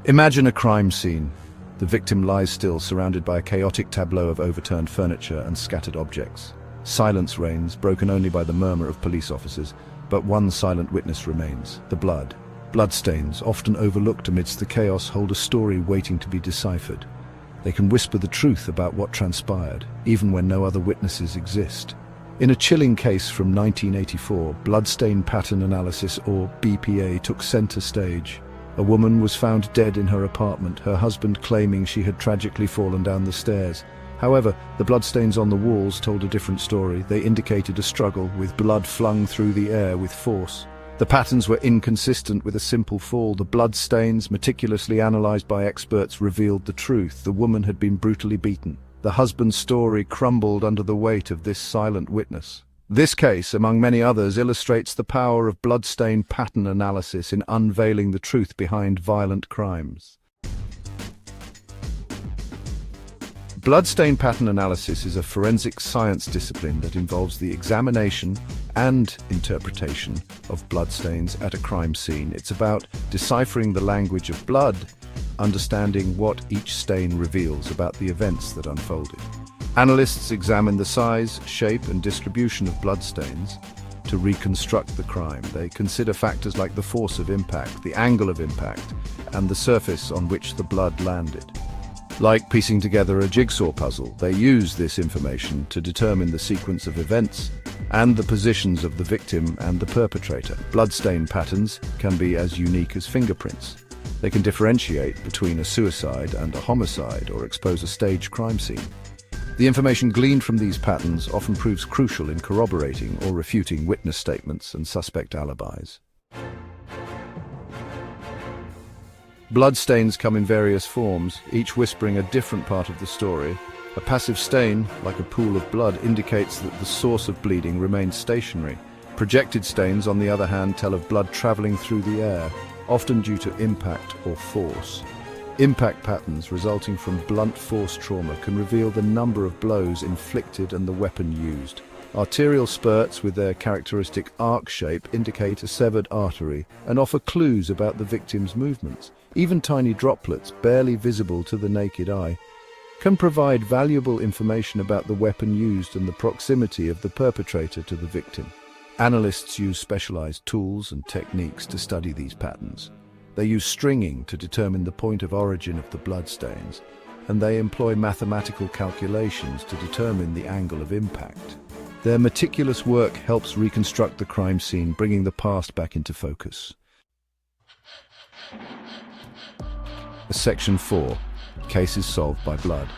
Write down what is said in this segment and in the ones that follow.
Imagine a crime scene. The victim lies still, surrounded by a chaotic tableau of overturned furniture and scattered objects. Silence reigns, broken only by the murmur of police officers, but one silent witness remains: the blood. Bloodstains, often overlooked amidst the chaos, hold a story waiting to be deciphered. They can whisper the truth about what transpired, even when no other witnesses exist. In a chilling case from 1984, bloodstain pattern analysis, or BPA, took center stage. A woman was found dead in her apartment, her husband claiming she had tragically fallen down the stairs. However, the bloodstains on the walls told a different story. They indicated a struggle, with blood flung through the air with force. The patterns were inconsistent with a simple fall. The bloodstains, meticulously analyzed by experts, revealed the truth. The woman had been brutally beaten. The husband's story crumbled under the weight of this silent witness. This case, among many others, illustrates the power of bloodstain pattern analysis in unveiling the truth behind violent crimes. Bloodstain pattern analysis is a forensic science discipline that involves the examination and interpretation of bloodstains at a crime scene. It's about deciphering the language of blood, understanding what each stain reveals about the events that unfolded. Analysts examine the size, shape, and distribution of bloodstains to reconstruct the crime. They consider factors like the force of impact, the angle of impact, and the surface on which the blood landed. Like piecing together a jigsaw puzzle, they use this information to determine the sequence of events and the positions of the victim and the perpetrator. Bloodstain patterns can be as unique as fingerprints. They can differentiate between a suicide and a homicide, or expose a staged crime scene. The information gleaned from these patterns often proves crucial in corroborating or refuting witness statements and suspect alibis. Bloodstains come in various forms, each whispering a different part of the story. A passive stain, like a pool of blood, indicates that the source of bleeding remains stationary. Projected stains, on the other hand, tell of blood traveling through the air, often due to impact or force. Impact patterns resulting from blunt force trauma can reveal the number of blows inflicted and the weapon used. Arterial spurts, with their characteristic arc shape, indicate a severed artery and offer clues about the victim's movements. Even tiny droplets, barely visible to the naked eye, can provide valuable information about the weapon used and the proximity of the perpetrator to the victim. Analysts use specialized tools and techniques to study these patterns. They use stringing to determine the point of origin of the bloodstains, and they employ mathematical calculations to determine the angle of impact. Their meticulous work helps reconstruct the crime scene, bringing the past back into focus. Section 4. Cases solved by blood.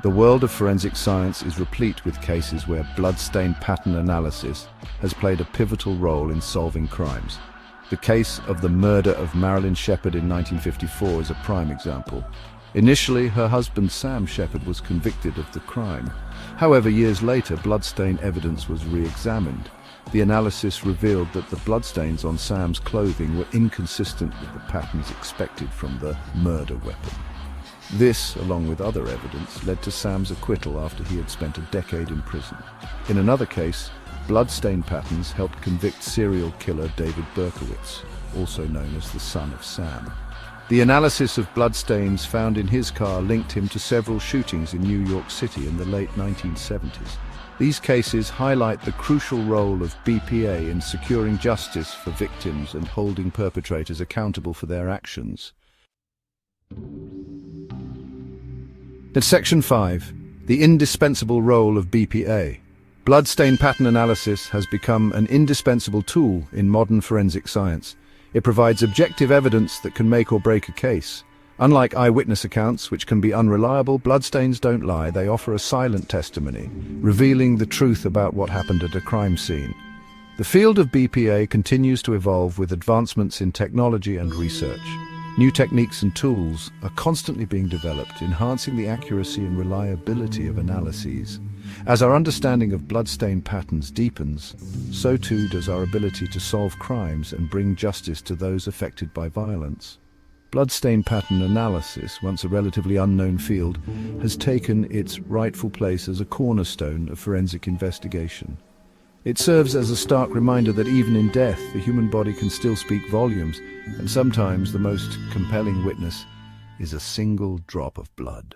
The world of forensic science is replete with cases where bloodstain pattern analysis has played a pivotal role in solving crimes. The case of the murder of Marilyn Shepard in 1954 is a prime example. Initially, her husband Sam Shepard was convicted of the crime. However, years later, bloodstain evidence was re-examined. The analysis revealed that the bloodstains on Sam's clothing were inconsistent with the patterns expected from the murder weapon. This, along with other evidence, led to Sam's acquittal after he had spent a decade in prison. In another case, bloodstain patterns helped convict serial killer David Berkowitz, also known as the son of Sam. The analysis of bloodstains found in his car linked him to several shootings in New York City in the late 1970s. These cases highlight the crucial role of BPA in securing justice for victims and holding perpetrators accountable for their actions. In Section 5, the indispensable role of BPA. Bloodstain pattern analysis has become an indispensable tool in modern forensic science. It provides objective evidence that can make or break a case. Unlike eyewitness accounts, which can be unreliable, bloodstains don't lie. They offer a silent testimony, revealing the truth about what happened at a crime scene. The field of BPA continues to evolve with advancements in technology and research. New techniques and tools are constantly being developed, enhancing the accuracy and reliability of analyses. As our understanding of bloodstain patterns deepens, so too does our ability to solve crimes and bring justice to those affected by violence. Bloodstain pattern analysis, once a relatively unknown field, has taken its rightful place as a cornerstone of forensic investigation. It serves as a stark reminder that even in death, the human body can still speak volumes, and sometimes the most compelling witness is a single drop of blood.